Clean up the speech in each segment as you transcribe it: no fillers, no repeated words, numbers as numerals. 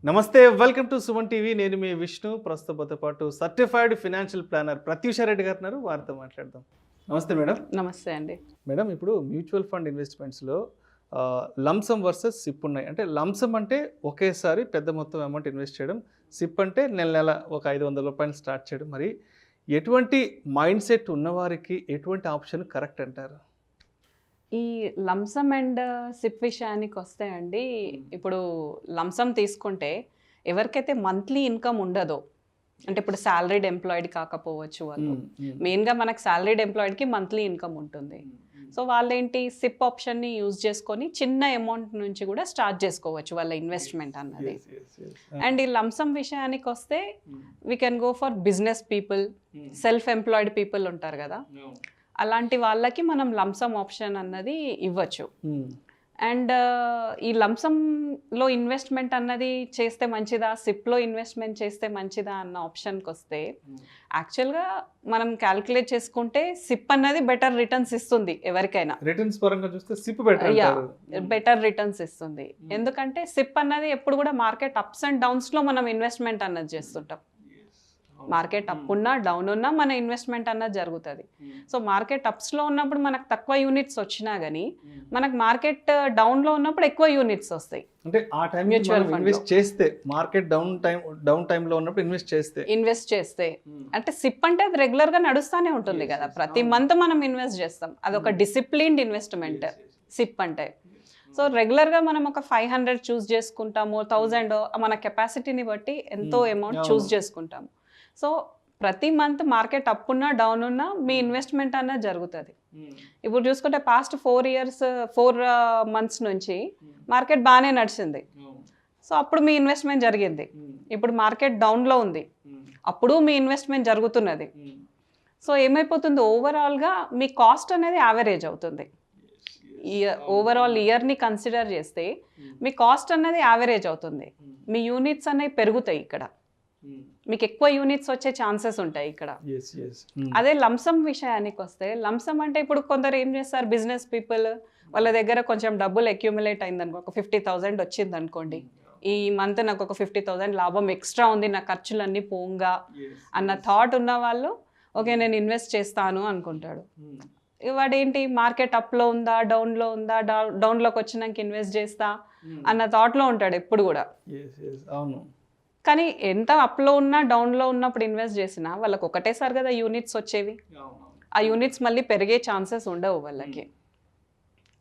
నమస్తే, welcome to Suman TV. నేను మీ విష్ణు. ప్రస్తుతంతో పాటు certified financial planner Pratyusha Reddy garu ఉన్నారు. వారితో మాట్లాడదాం. నమస్తే మేడం. నమస్తే అండి. మేడం, ఇప్పుడు మ్యూచువల్ ఫండ్ ఇన్వెస్ట్మెంట్స్లో లంసమ్ వర్సెస్ సిప్ ఉన్నాయి. అంటే లంసమ్ అంటే ఒకేసారి పెద్ద మొత్తం అమౌంట్ ఇన్వెస్ట్ చేయడం, సిప్ అంటే నెల నెల ఒక 500 రూపాయలు స్టార్ట్ చేయడం. మరి ఎటువంటి మైండ్ సెట్ ఉన్నవారికి ఎటువంటి ఆప్షన్ కరెక్ట్ అంటారు? ఈ లంసమ్ అండ్ సిప్ విషయానికి వస్తే అండి, ఇప్పుడు లంసమ్ తీసుకుంటే ఎవరికైతే మంత్లీ ఇన్కమ్ ఉండదో, అంటే ఇప్పుడు సాలరీడ్ ఎంప్లాయిడ్ కాకపోవచ్చు వాళ్ళు, మెయిన్గా మనకు సాలరీడ్ ఎంప్లాయిడ్కి మంత్లీ ఇన్కమ్ ఉంటుంది. సో వాళ్ళేంటి సిప్ ఆప్షన్ని యూజ్ చేసుకొని చిన్న అమౌంట్ నుంచి కూడా స్టార్ట్ చేసుకోవచ్చు వాళ్ళ ఇన్వెస్ట్మెంట్ అన్నది. అండ్ ఈ లంసమ్ విషయానికి వస్తే we can go for business people, self employed people ఉంటారు కదా, అలాంటి వాళ్ళకి మనం లంసమ్ ఆప్షన్ అన్నది ఇవ్వచ్చు. అండ్ ఈ లంసంలో ఇన్వెస్ట్మెంట్ అన్నది చేస్తే మంచిదా, సిప్లో ఇన్వెస్ట్మెంట్ చేస్తే మంచిదా అన్న ఆప్షన్కి వస్తే యాక్చువల్గా మనం క్యాల్కులేట్ చేసుకుంటే సిప్ అన్నది బెటర్ రిటర్న్స్ ఇస్తుంది ఎవరికైనా. రిటర్న్స్ పరంగా చూస్తే సిప్ బెటర్ రిటర్న్స్ ఇస్తుంది. ఎందుకంటే సిప్ అన్నది ఎప్పుడు కూడా మార్కెట్ అప్స్ అండ్ డౌన్స్లో మనం ఇన్వెస్ట్మెంట్ అన్నది చేస్తుంటాం. మార్కెట్ అప్ ఉన్నా డౌన్ ఉన్నా మన ఇన్వెస్ట్మెంట్ అన్నది జరుగుతుంది. సో మార్కెట్ అప్స్లో ఉన్నప్పుడు మనకు తక్కువ యూనిట్స్ వచ్చినా కానీ మనకు మార్కెట్ డౌన్లో ఉన్నప్పుడు ఎక్కువ యూనిట్స్ వస్తాయి. అంటే ఆ టైం మ్యూచువల్ ఫండ్ ఇన్వెస్ట్ చేస్తే, మార్కెట్ డౌన్ టైంలో ఉన్నప్పుడు ఇన్వెస్ట్ చేస్తే అంటే సిప్ అంటే అది రెగ్యులర్గా నడుస్తూనే ఉంటుంది కదా, ప్రతి మంత్ మనం ఇన్వెస్ట్ చేస్తాం. అదొక డిసిప్లిన్డ్ ఇన్వెస్ట్మెంట్ సిప్ అంటే. సో రెగ్యులర్గా మనం ఒక 500 చూస్ చేసుకుంటాము, 1000 మన కెపాసిటీని బట్టి ఎంతో అమౌంట్ చూస్ చేసుకుంటాము. సో ప్రతి మంత్ మార్కెట్ అప్ ఉన్నా డౌన్ ఉన్నా మీ ఇన్వెస్ట్మెంట్ అన్నది జరుగుతుంది. ఇప్పుడు చూసుకుంటే పాస్ట్ 4 months నుంచి మార్కెట్ బాగానే నడిచింది. సో అప్పుడు మీ ఇన్వెస్ట్మెంట్ జరిగింది. ఇప్పుడు మార్కెట్ డౌన్లో ఉంది, అప్పుడు మీ ఇన్వెస్ట్మెంట్ జరుగుతున్నది. సో ఏమైపోతుంది, ఓవరాల్గా మీ కాస్ట్ అనేది యావరేజ్ అవుతుంది. ఓవరాల్ ఇయర్ని కన్సిడర్ చేస్తే మీ కాస్ట్ అనేది యావరేజ్ అవుతుంది. మీ యూనిట్స్ అనేవి పెరుగుతాయి. ఇక్కడ మీకు ఎక్కువ యూనిట్స్ వచ్చే ఛాన్సెస్ ఉంటాయి ఇక్కడ. అదే లంసమ్ విషయానికి వస్తే, లంసమ్ అంటే ఇప్పుడు కొందరు ఏం చేస్తారు, బిజినెస్ పీపుల్ వాళ్ళ దగ్గర కొంచెం డబ్బులు అక్యూములేట్ అయిందనుకో, ఒక 50,000 వచ్చింది అనుకోండి, ఈ మంత్ నాకు ఒక 50,000 లాభం ఎక్స్ట్రా ఉంది, నా ఖర్చులన్నీ పోంగా అన్న థాట్ ఉన్న వాళ్ళు ఓకే నేను ఇన్వెస్ట్ చేస్తాను అనుకుంటాడు. వాడేంటి మార్కెట్ అప్లో ఉందా డౌన్లో ఉందా, డౌన్లోకి వచ్చినాక ఇన్వెస్ట్ చేస్తా అన్న థాట్లో ఉంటాడు ఎప్పుడు కూడా. కానీ ఎంత అప్లో ఉన్నా డౌన్లో ఉన్నప్పుడు ఇన్వెస్ట్ చేసినా వాళ్ళకి ఒకటేసారి కదా యూనిట్స్ వచ్చేవి, ఆ యూనిట్స్ మళ్ళీ పెరిగే ఛాన్సెస్ ఉండవు వాళ్ళకి.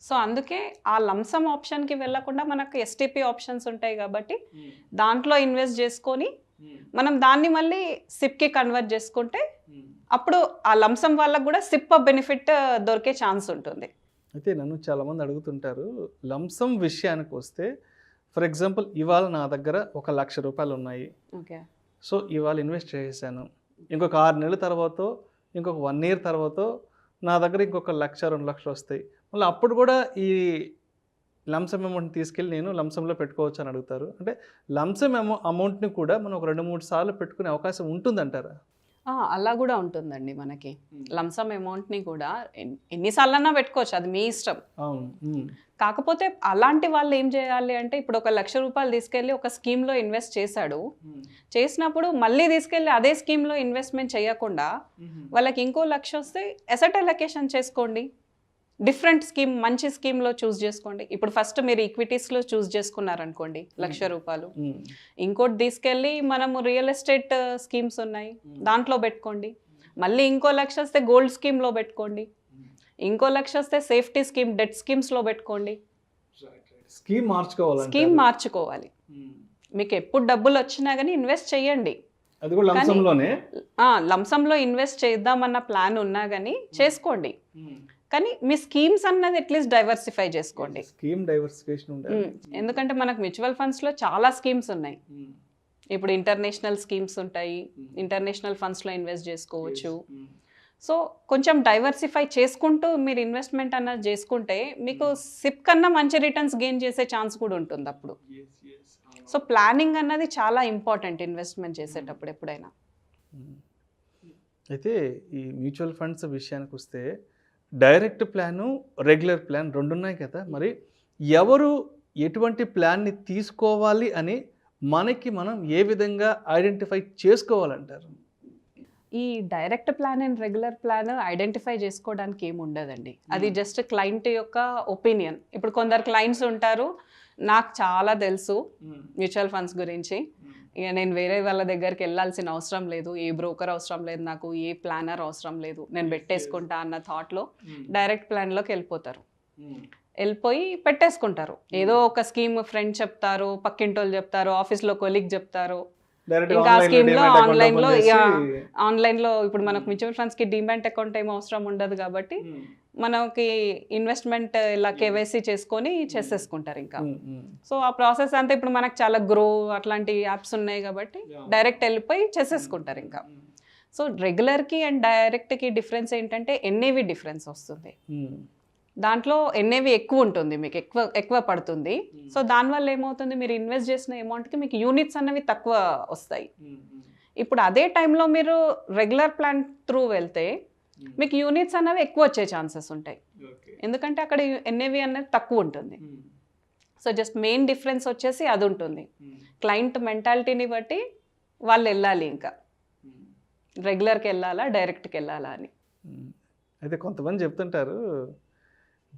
సో అందుకే ఆ లంసమ్ ఆప్షన్కి వెళ్ళకుండా మనకు ఎస్టీపీ ఆప్షన్స్ ఉంటాయి కాబట్టి దాంట్లో ఇన్వెస్ట్ చేసుకొని మనం దాన్ని మళ్ళీ సిప్కి కన్వర్ట్ చేసుకుంటే అప్పుడు ఆ లంసమ్ వాళ్ళకు కూడా సిప్ బెనిఫిట్ దొరికే ఛాన్స్ ఉంటుంది. అయితే నన్ను చాలామంది అడుగుతుంటారు, లంసమ్ విషయానికి వస్తే ఫర్ ఎగ్జాంపుల్ ఇవాళ నా దగ్గర 1,00,000 రూపాయలు ఉన్నాయి. సో ఇవాళ ఇన్వెస్ట్ చేశాను, ఇంకొక 6 నెలల తర్వాత, ఇంకొక 1 year తర్వాత నా దగ్గర ఇంకొక 1,00,000 2 లక్షలు వస్తాయి. మళ్ళీ అప్పుడు కూడా ఈ లంసమ్ అమౌంట్ తీసుకెళ్ళి నేను లంసంలో పెట్టుకోవచ్చు అని అడుగుతారు. అంటే లంసమ్ అమౌంట్ని కూడా మనం ఒక 2-3 సార్లు పెట్టుకునే అవకాశం ఉంటుందంటారా? అలా కూడా ఉంటుందండి. మనకి లంసమ్ అమౌంట్ని కూడా ఎన్నిసార్లన్నా పెట్టుకోవచ్చు, అది మీ ఇష్టం. కాకపోతే అలాంటి వాళ్ళు ఏం చేయాలి అంటే, ఇప్పుడు ఒక 1,00,000 రూపాయలు తీసుకెళ్ళి ఒక స్కీమ్లో ఇన్వెస్ట్ చేశాడు, చేసినప్పుడు మళ్ళీ తీసుకెళ్ళి అదే స్కీమ్లో ఇన్వెస్ట్మెంట్ చేయకుండా వాళ్ళకి ఇంకో 1,00,000 వస్తే అసెట్ అలొకేషన్ చేసుకోండి, డిఫరెంట్ స్కీమ్ మంచి స్కీమ్లో చూస్ చేసుకోండి. ఇప్పుడు ఫస్ట్ మీరు ఈక్విటీస్లో చూస్ చేసుకున్నారనుకోండి 1,00,000 రూపాయలు, ఇంకోటి తీసుకెళ్ళి మనము రియల్ ఎస్టేట్ స్కీమ్స్ ఉన్నాయి దాంట్లో పెట్టుకోండి, మళ్ళీ ఇంకో 1,00,000 వస్తే గోల్డ్ స్కీమ్లో పెట్టుకోండి, ఇంకో 1,00,000 వస్తే సేఫ్టీ స్కీమ్ డెట్ స్కీమ్స్లో పెట్టుకోండి. స్కీమ్ మార్చుకోవాలి. మీకు ఎప్పుడు డబ్బులు వచ్చినా కానీ ఇన్వెస్ట్ చేయండి. లంసంలో ఇన్వెస్ట్ చేద్దామన్న ప్లాన్ ఉన్నా కానీ చేసుకోండి, కానీ మీ స్కీమ్స్ అన్నది అట్లీస్ట్ డైవర్సిఫై చేసుకోండి. ఎందుకంటే మనకు మ్యూచువల్ ఫండ్స్లో చాలా స్కీమ్స్ ఉన్నాయి. ఇప్పుడు ఇంటర్నేషనల్ స్కీమ్స్ ఉంటాయి, ఇంటర్నేషనల్ ఫండ్స్లో ఇన్వెస్ట్ చేసుకోవచ్చు. సో కొంచెం డైవర్సిఫై చేసుకుంటూ మీరు ఇన్వెస్ట్మెంట్ అన్నది చేసుకుంటే మీకు సిప్ కన్నా మంచి రిటర్న్స్ గెయిన్ చేసే ఛాన్స్ కూడా ఉంటుంది అప్పుడు. సో ప్లానింగ్ అన్నది చాలా ఇంపార్టెంట్ ఇన్వెస్ట్మెంట్ చేసేటప్పుడు ఎప్పుడైనా. అయితే ఈ మ్యూచువల్ ఫండ్స్ విషయానికి వస్తే డైరెక్ట్ ప్లాను, రెగ్యులర్ ప్లాన్ 2 ఉన్నాయి కదా, మరి ఎవరు ఎటువంటి ప్లాన్ని తీసుకోవాలి అని మనకి మనం ఏ విధంగా ఐడెంటిఫై చేసుకోవాలంటారు? ఈ direct plan and regular plan identify చేసుకోవడానికి ఏమి ఉండదండి. అది జస్ట్ క్లయింట్ యొక్క ఒపీనియన్. ఇప్పుడు కొందరు క్లయింట్స్ ఉంటారు, నాకు చాలా తెలుసు మ్యూచువల్ ఫండ్స్ గురించి, ఇక నేను వేరే వాళ్ళ దగ్గరికి వెళ్ళాల్సిన అవసరం లేదు, ఏ బ్రోకర్ అవసరం లేదు, నాకు ఏ ప్లానర్ అవసరం లేదు, నేను పెట్టేసుకుంటా అన్న థాట్లో డైరెక్ట్ ప్లాన్లోకి వెళ్ళిపోతారు. వెళ్ళిపోయి పెట్టేసుకుంటారు. ఏదో ఒక స్కీమ్ ఫ్రెండ్ చెప్తారు, పక్కింటోళ్ళు చెప్తారు, ఆఫీస్లో కొలీగ్ చెప్తారు, ఇంకా ఆ స్కీమ్లో ఆన్లైన్లో ఇప్పుడు మనకు మ్యూచువల్ ఫండ్స్కి డిమాట్ అకౌంట్ ఏం అవసరం ఉండదు కాబట్టి మనకి ఇన్వెస్ట్మెంట్ ఇలా కేవైసీ చేసుకొని చేసేసుకుంటారు ఇంకా. సో ఆ ప్రాసెస్ అంతా ఇప్పుడు మనకు చాలా గ్రో అట్లాంటి యాప్స్ ఉన్నాయి కాబట్టి డైరెక్ట్ వెళ్ళిపోయి చేసేసుకుంటారు ఇంకా. సో రెగ్యులర్కి అండ్ డైరెక్ట్కి డిఫరెన్స్ ఏంటంటే ఎన్ఏవి డిఫరెన్స్ వస్తుంది. దాంట్లో ఎన్ఏవి ఎక్కువ ఉంటుంది, మీకు ఎక్కువ పడుతుంది. సో దానివల్ల ఏమవుతుంది, మీరు ఇన్వెస్ట్ చేసిన అమౌంట్కి మీకు యూనిట్స్ అన్నవి తక్కువ వస్తాయి. ఇప్పుడు అదే టైంలో మీరు రెగ్యులర్ ప్లాన్ త్రూ వెళ్తే మీకు యూనిట్స్ అనేవి ఎక్కువ వచ్చే ఛాన్సెస్ ఉంటాయి, ఎందుకంటే అక్కడ ఎన్ఏవి అనేది తక్కువ ఉంటుంది. సో జస్ట్ మెయిన్ డిఫరెన్స్ వచ్చేసి అది ఉంటుంది. క్లయింట్ మెంటాలిటీని బట్టి వాళ్ళు వెళ్ళాలి, ఇంకా రెగ్యులర్కి వెళ్ళాలా డైరెక్ట్కి వెళ్ళాలా అని. అయితే కొంతమంది చెప్తుంటారు,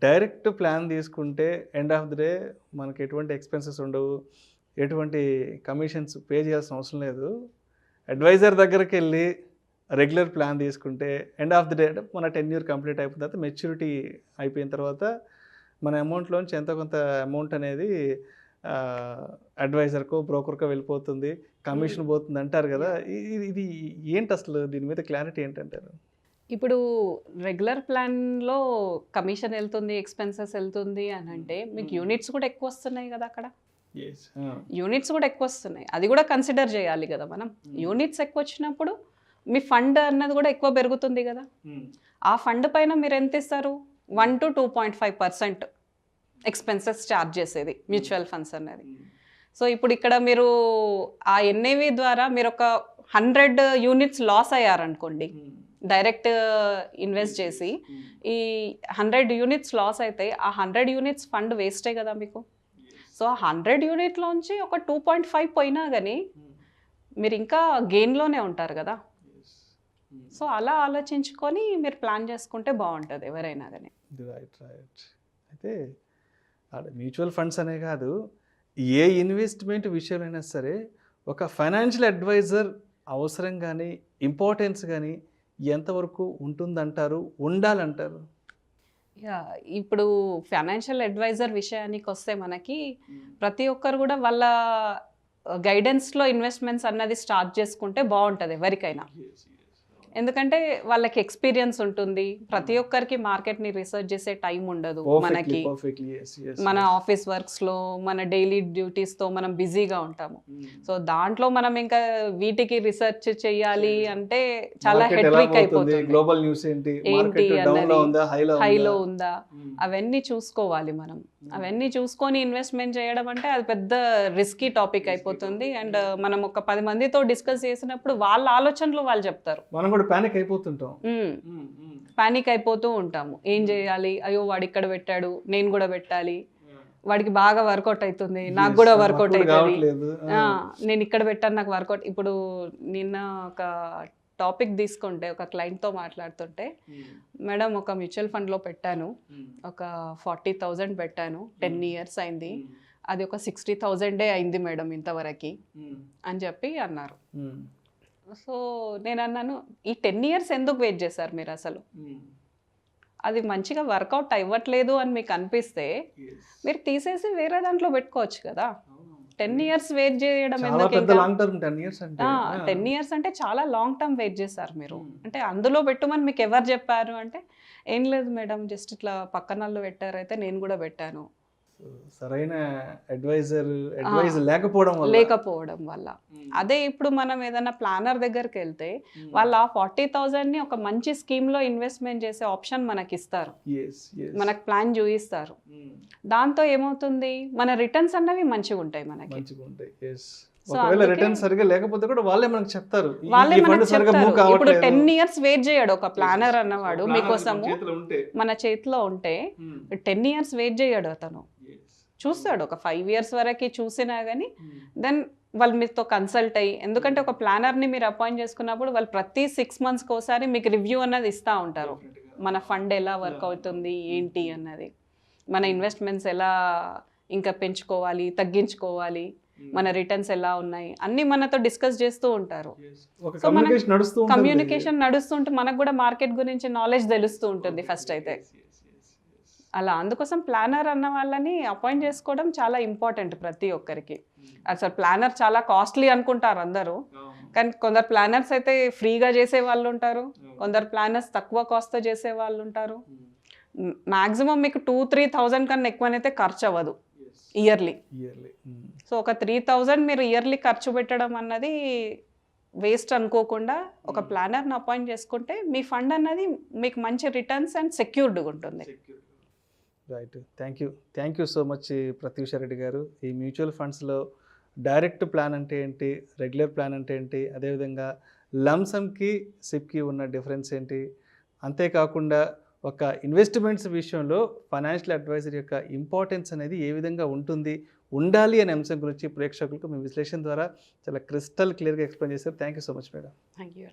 డైరెక్ట్ ప్లాన్ తీసుకుంటే ఎండ్ ఆఫ్ ది డే మనకి ఎటువంటి ఎక్స్పెన్సెస్ ఉండవు, ఎటువంటి కమిషన్స్ పే చేయాల్సిన అవసరం లేదు, అడ్వైజర్ దగ్గరికి వెళ్ళి రెగ్యులర్ ప్లాన్ తీసుకుంటే ఎండ్ ఆఫ్ ది డే అంటే మన 10 year కంప్లీట్ అయిపోయిన తర్వాత మెచ్యూరిటీ అయిపోయిన తర్వాత మన అమౌంట్లోంచి ఎంతో కొంత అమౌంట్ అనేది అడ్వైజర్కో బ్రోకర్కో వెళ్ళిపోతుంది, కమిషన్ పోతుంది అంటారు కదా. ఇది ఏంటి అసలు, దీని మీద క్లారిటీ ఏంటంటారు? ఇప్పుడు రెగ్యులర్ ప్లాన్లో కమిషన్ వెళ్తుంది, ఎక్స్పెన్సెస్ వెళ్తుంది అని అంటే మీకు యూనిట్స్ కూడా ఎక్కువ వస్తున్నాయి కదా. అక్కడ యూనిట్స్ కూడా ఎక్కువ వస్తున్నాయి, అది కూడా కన్సిడర్ చేయాలి కదా మనం. యూనిట్స్ ఎక్కువ వచ్చినప్పుడు మీ ఫండ్ అన్నది కూడా ఎక్కువ పెరుగుతుంది కదా. ఆ ఫండ్ పైన మీరు ఎంత ఇస్తారు, 1 to 2.5% ఎక్స్పెన్సెస్ ఛార్జ్ చేసేది మ్యూచువల్ ఫండ్స్ అన్నది. సో ఇప్పుడు ఇక్కడ మీరు ఆ ఎన్ఏవి ద్వారా మీరు ఒక 100 units లాస్ అయ్యారనుకోండి, డైరెక్ట్ ఇన్వెస్ట్ చేసి ఈ 100 units లాస్ అయితే ఆ 100 units ఫండ్ వేస్టే కదా మీకు. సో ఆ 100 unitలోంచి ఒక 2.5 పోయినా కానీ మీరు ఇంకా గెయిన్లోనే ఉంటారు కదా. సో అలా ఆలోచించుకొని మీరు ప్లాన్ చేసుకుంటే బాగుంటుంది ఎవరైనా కానీ. రైట్. అయితే మ్యూచువల్ ఫండ్స్ అనే కాదు, ఏ ఇన్వెస్ట్మెంట్ విషయంలో సరే ఒక ఫైనాన్షియల్ అడ్వైజర్ అవసరం కానీ ఇంపార్టెన్స్ కానీ ఎంతవరకు ఉంటుందంటారు, ఉండాలంటారు? ఇప్పుడు ఫైనాన్షియల్ అడ్వైజర్ విషయానికి వస్తే మనకి ప్రతి ఒక్కరు కూడా వాళ్ళ గైడెన్స్లో ఇన్వెస్ట్మెంట్స్ అన్నది స్టార్ట్ చేసుకుంటే బాగుంటుంది ఎవరికైనా. ఎందుకంటే వాళ్ళకి ఎక్స్పీరియన్స్ ఉంటుంది, ప్రతి ఒక్కరికి మార్కెట్ని రీసెర్చ్ చేసే టైం ఉండదు మనకి. మన ఆఫీస్ వర్క్స్లో మన డైలీ డ్యూటీస్తో మనం బిజీగా ఉంటాము. సో దాంట్లో మనం ఇంకా వీటికి రీసెర్చ్ చేయాలి అంటే చాలా హెడ్రిక్ అయిపోతుంది. ఏంటి అన్నది హైలో ఉందా అవన్నీ చూసుకోవాలి మనం. అవన్నీ చూసుకొని ఇన్వెస్ట్మెంట్ చేయడం అంటే అది పెద్ద రిస్కీ టాపిక్ అయిపోతుంది. అండ్ మనం ఒక 10 మందితో డిస్కస్ చేసినప్పుడు వాళ్ళ ఆలోచనలు వాళ్ళు చెప్తారు, పానిక్ అయిపోతూ ఉంటాము. ఏం చేయాలి, అయ్యో వాడు ఇక్కడ పెట్టాడు నేను కూడా పెట్టాలి, వాడికి బాగా వర్కౌట్ అవుతుంది నాకు కూడా వర్కౌట్ అవుతుంది, నేను ఇక్కడ పెట్టాను నాకు వర్కౌట్. ఇప్పుడు నిన్న ఒక టాపిక్ తీసుకుంటే ఒక క్లయింట్తో మాట్లాడుతుంటే, మేడం ఒక మ్యూచువల్ ఫండ్లో పెట్టాను, ఒక 40,000 పెట్టాను, 10 years అయింది, అది ఒక 60,000 అయింది మేడం ఇంతవరకు అని చెప్పి అన్నారు. సో నేను అన్నాను, ఈ 10 years ఎందుకు వెయిట్ చేశారు మీరు అసలు? అది మంచిగా వర్కౌట్ అవ్వట్లేదు అని మీకు అనిపిస్తే మీరు తీసేసి వేరే దాంట్లో పెట్టుకోవచ్చు కదా. 10 years వెయిట్ చేయడం ఎందుకు? 10 years అంటే చాలా లాంగ్ టర్మ్ వెయిట్ చేశారు మీరు. అంటే అందులో పెట్టమని మీకు ఎవరు చెప్పారు అంటే, ఏం లేదు మేడం జస్ట్ ఇట్లా పక్కన పెట్టారు అయితే నేను కూడా పెట్టాను. సరైన అడ్వైజ్ లేకపోవడం వల్ల. అదే ఇప్పుడు మనం ఏదైనా ప్లానర్ దగ్గరికి వెళ్తే వాళ్ళు ఆ 40,000ని ఒక మంచి స్కీమ్ లో ఇన్వెస్ట్మెంట్ చేసే ఆప్షన్ మనకి ఇస్తారు, మనకు ప్లాన్ చూపిస్తారు. దాంతో ఏమవుతుంది, మన రిటర్న్స్ అన్నవి మంచిగా ఉంటాయి మనకి. ఇప్పుడు 10 years వెయిట్ చేయడు ఒక ప్లానర్ అన్నవాడు మీకోసము. మన చేతిలో ఉంటే 10 years వెయిట్ చేయడు అతను, చూస్తాడు ఒక 5 years వరకు చూసినా కానీ దెన్ వాళ్ళు మీతో కన్సల్ట్ అయ్యి, ఎందుకంటే ఒక ప్లానర్ని మీరు అపాయింట్ చేసుకున్నప్పుడు వాళ్ళు ప్రతి 6 మంత్స్కి ఒకసారి మీకు రివ్యూ అన్నది ఇస్తూ ఉంటారు. మన ఫండ్ ఎలా వర్క్ అవుతుంది ఏంటి అన్నది, మన ఇన్వెస్ట్మెంట్స్ ఎలా ఇంకా పెంచుకోవాలి తగ్గించుకోవాలి, మన రిటర్న్స్ ఎలా ఉన్నాయి అన్నీ మనతో డిస్కస్ చేస్తూ ఉంటారు. సో మన కమ్యూనికేషన్ నడుస్తుంటే మనకు కూడా మార్కెట్ గురించి నాలెడ్జ్ తెలుస్తూ ఉంటుంది ఫస్ట్ అయితే. అలా అందుకోసం ప్లానర్ అన్న వాళ్ళని అపాయింట్ చేసుకోవడం చాలా ఇంపార్టెంట్ ప్రతి ఒక్కరికి. అసలు ప్లానర్ చాలా కాస్ట్లీ అనుకుంటారు అందరూ, కానీ కొందరు ప్లానర్స్ అయితే ఫ్రీగా చేసే వాళ్ళు ఉంటారు, కొందరు ప్లానర్స్ తక్కువ కాస్ట్తో చేసే వాళ్ళు ఉంటారు. మ్యాక్సిమం మీకు 2-3,000 కన్నా ఎక్కువనైతే ఖర్చు అవ్వదు ఇయర్లీ. సో ఒక 3,000 మీరు ఇయర్లీ ఖర్చు పెట్టడం అన్నది వేస్ట్ అనుకోకుండా ఒక ప్లానర్ని అపాయింట్ చేసుకుంటే మీ ఫండ్ అన్నది మీకు మంచి రిటర్న్స్ అండ్ సెక్యూర్డ్గా ఉంటుంది. Right, thank you so much Pratyusha Reddy garu. ఈ మ్యూచువల్ ఫండ్స్లో డైరెక్ట్ ప్లాన్ అంటే ఏంటి, రెగ్యులర్ ప్లాన్ అంటే ఏంటి, అదేవిధంగా లంసమ్కి సిప్కి ఉన్న డిఫరెన్స్ ఏంటి, అంతేకాకుండా ఒక ఇన్వెస్ట్మెంట్స్ విషయంలో ఫైనాన్షియల్ అడ్వైజర్ యొక్క ఇంపార్టెన్స్ అనేది ఏ విధంగా ఉండాలి అనే అంశం గురించి ప్రేక్షకులకు మీ విశ్లేషణ ద్వారా చాలా క్రిస్టల్ క్లియర్గా ఎక్స్ప్లెయిన్ చేశారు. Thank you so much madam. Thank you.